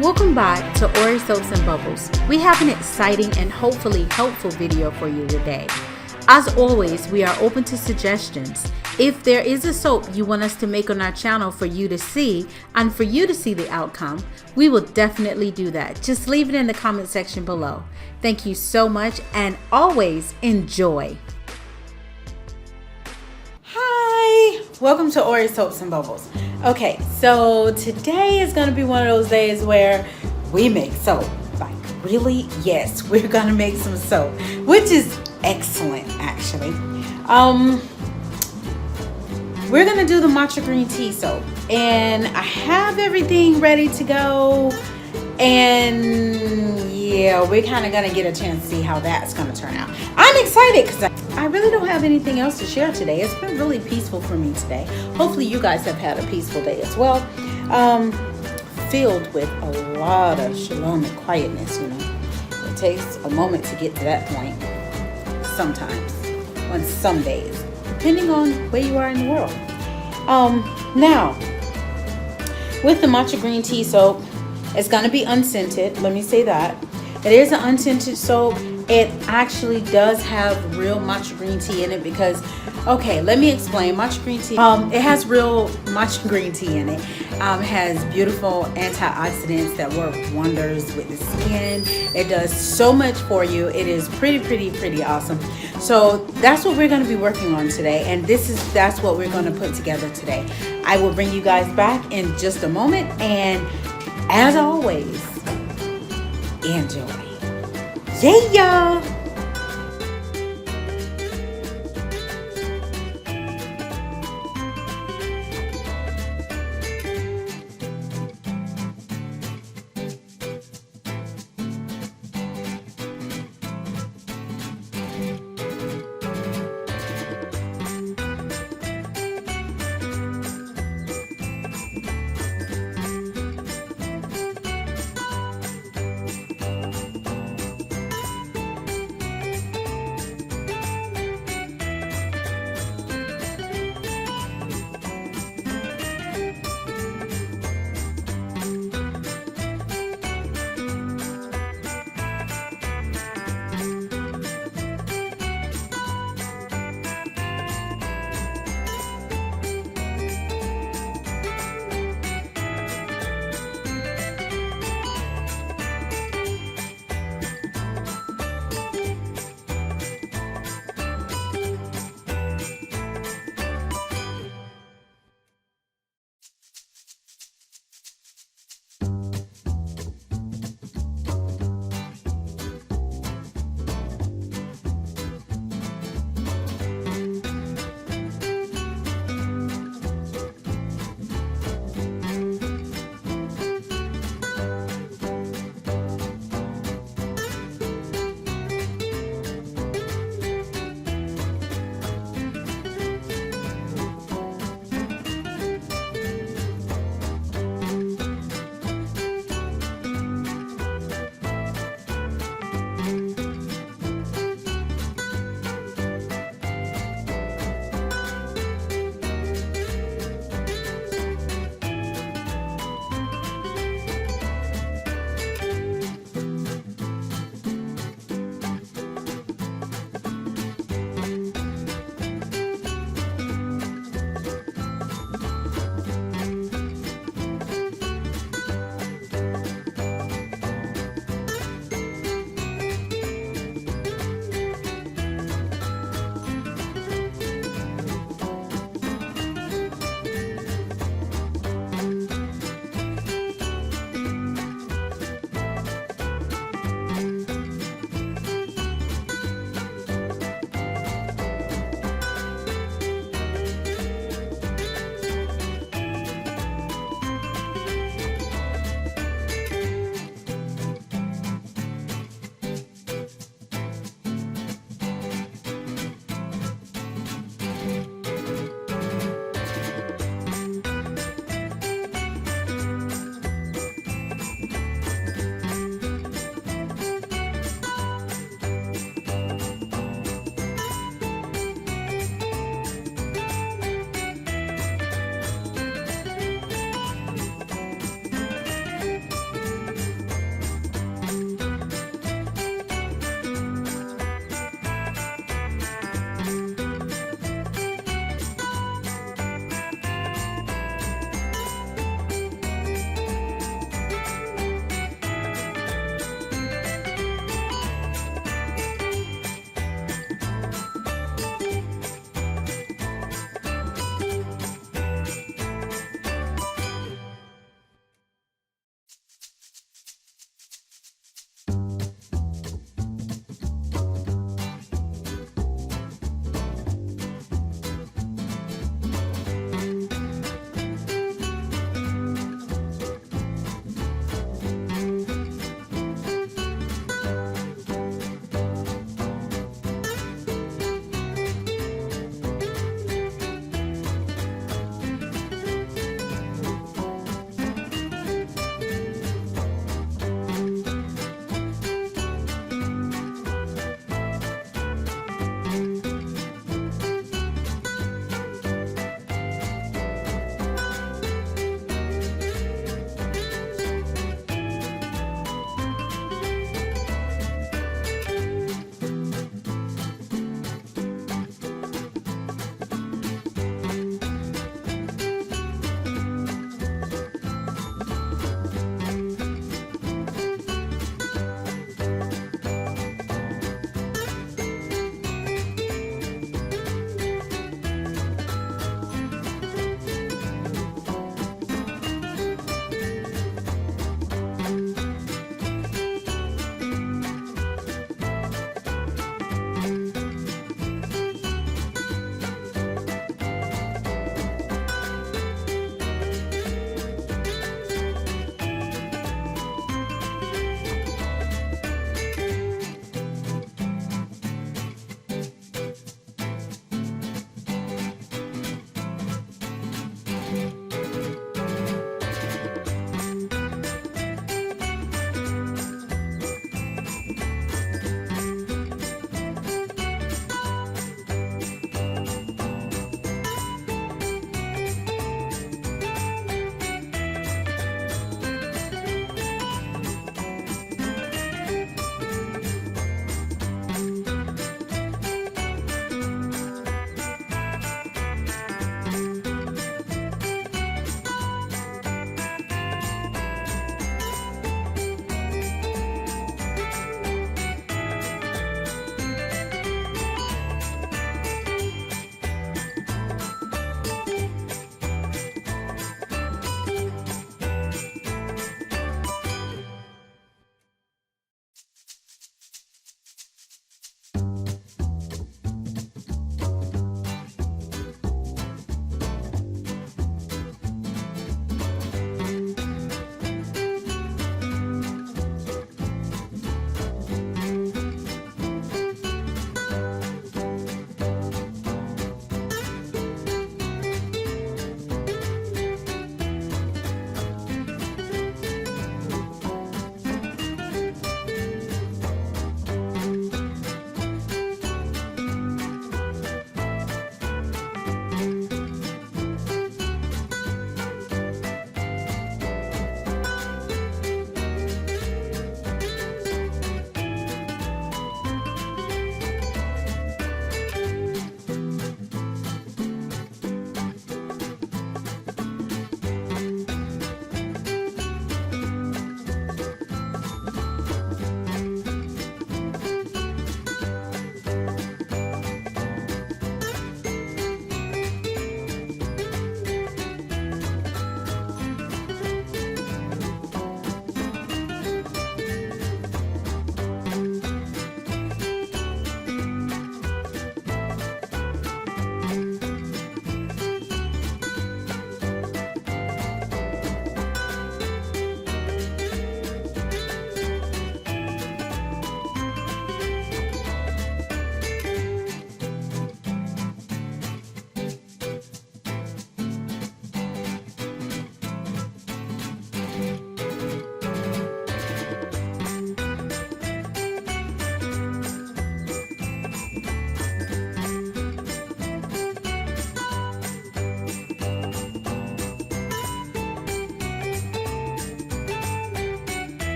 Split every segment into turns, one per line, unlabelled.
Welcome back to Ori Soaps and Bubbles. We have an exciting and hopefully helpful video for you today. As always, we are open to suggestions. If there is a soap you want us to make on our channel for you to see and for you to see the outcome, we will definitely do that. Just leave it in the comment section below. Thank you so much and always enjoy. Hi, welcome to Ori Soaps and Bubbles. Okay, so today is going to be one of those days where we make soap. Like, really? Yes, we're going to make some soap, which is excellent, actually. We're going to do the Matcha Green Tea soap, and I have everything ready to go, and yeah, we're kind of going to get a chance to see how that's going to turn out. I'm excited because I really don't have anything else to share today. It's been really peaceful for me today. Hopefully you guys have had a peaceful day as well. Filled with a lot of shalom and quietness, you know. It takes a moment to get to that point sometimes, on some days, depending on where you are in the world. Now, with the Matcha Green Tea soap, it's going to be unscented. Let me say that. It is an unscented soap. It actually does have real matcha green tea in it because, okay, let me explain. Matcha green tea, it has real matcha green tea in it. It has beautiful antioxidants that work wonders with the skin. It does so much for you. It is pretty awesome. So that's what we're going to be working on today, and that's what we're going to put together today. I will bring you guys back in just a moment, and as always, enjoy. Yeah!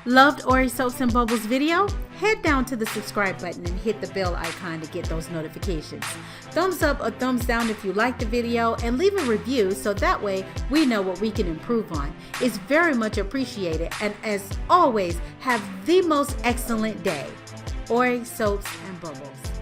Loved Ori Soaps and Bubbles video? Head down to the subscribe button and hit the bell icon to get those notifications. Thumbs up or thumbs down if you like the video, and leave a review so that way we know what we can improve on. It's very much appreciated, and as always, have the most excellent day. Ori Soaps and Bubbles.